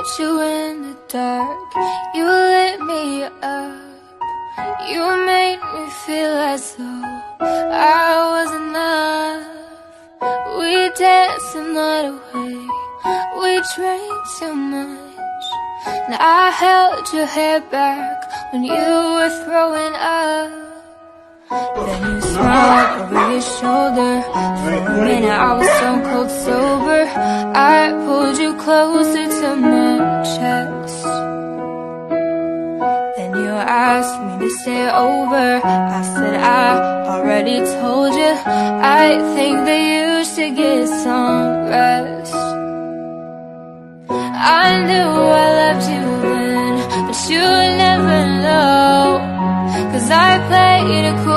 without you in the dark. You lit me up. You made me feel as though I was enough. We danced the night away. We drank too much. And I held your hair back when you were throwing up. Then you smiled over your shoulder. For a minute I was stone cold sober. I pulled you closer to my chest. Then you asked me to stay over. I said I already told you. I think that you should get some rest. I knew I loved you then, but you would never know. 'Cause I played it cool